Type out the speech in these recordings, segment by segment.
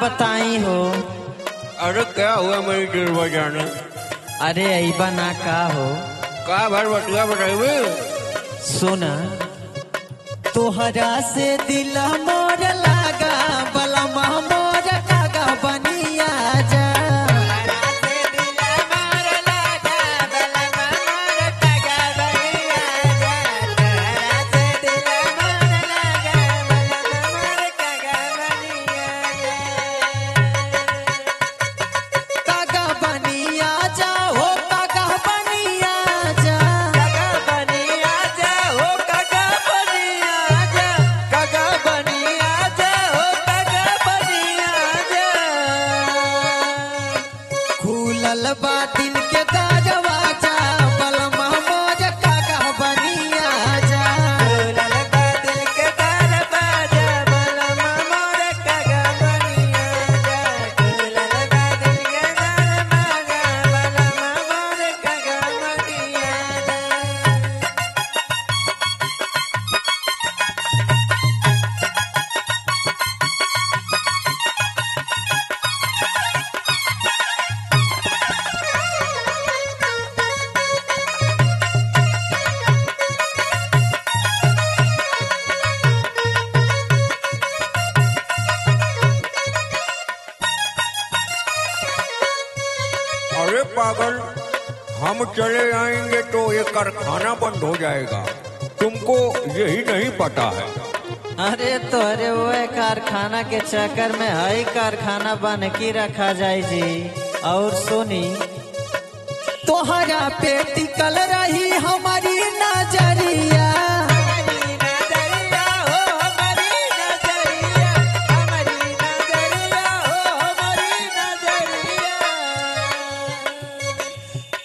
बताई हो। अरे क्या हुआ मेरी दिल बजाने? अरे ऐबा ना का हो। का भर बतिया बताइए। सुना तोहरा से दिल मोर लागा बलमा मोर कागा बनिया जा। दिन के दरवाजा बलमा मोर कागा बनिया जा। दिल के दरवाजा बलमा मोर कागा बनिया जा। दिल के दरवाजा बलमा मोर कागा बनिया अरे पागल, हम चले आएंगे तो ये कारखाना बंद हो जाएगा। तुमको यही नहीं पता है? अरे तो अरे वो कारखाना के चक्कर में हई कारखाना बन की रखा जाए जी। और सुनी तोहरा पे टिकल रही हमारी नजरिया।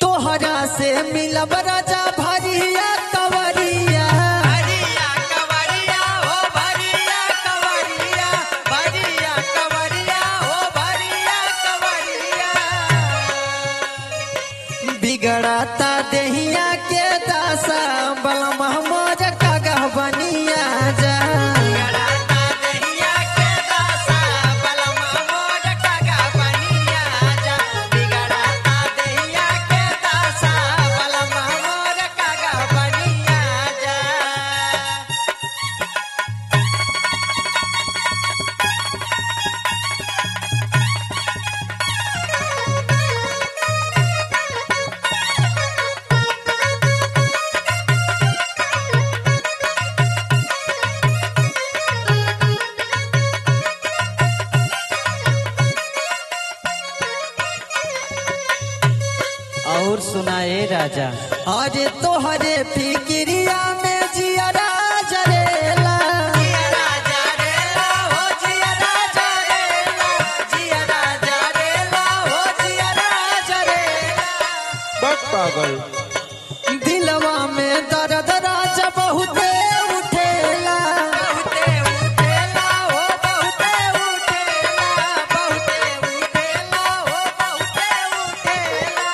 तोहरा से मिलब राजा भरिया कवरिया। भरिया कवरिया हो भरिया कवरिया। भरिया कवरिया हो भरिया कवरिया। बिगड़ता देहिया के दासा बलमा मोर कागा बनिया जा। और सुनाए राजा अरे तोहरे फिक्रिया में जिया राजा रेला। जिया राजा रेला हो जिया राजा रेला। जिया राजा रेला हो जिया राजा रेला। बस पागल, दिलवा में दर्द राजा बहुते उठेला। बहुते उठेला हो बहुते उठेला। बहुते उठेला हो बहुते उठेला।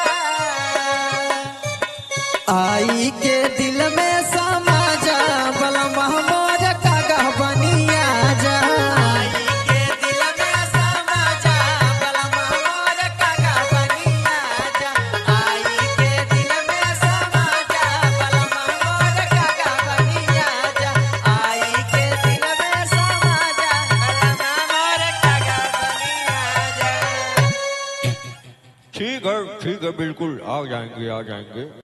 आई के दिल में समा जा बलमा मोर कागा बनिया जा। आई के दिल में समा जा बलमा मोर कागा बनिया जा। आई के दिल में समा जा बलमा मोर कागा बनिया जा। आई के दिल में समा जा बलमा मोर कागा बनिया जा। ठीक है बिल्कुल आ जाएंगे।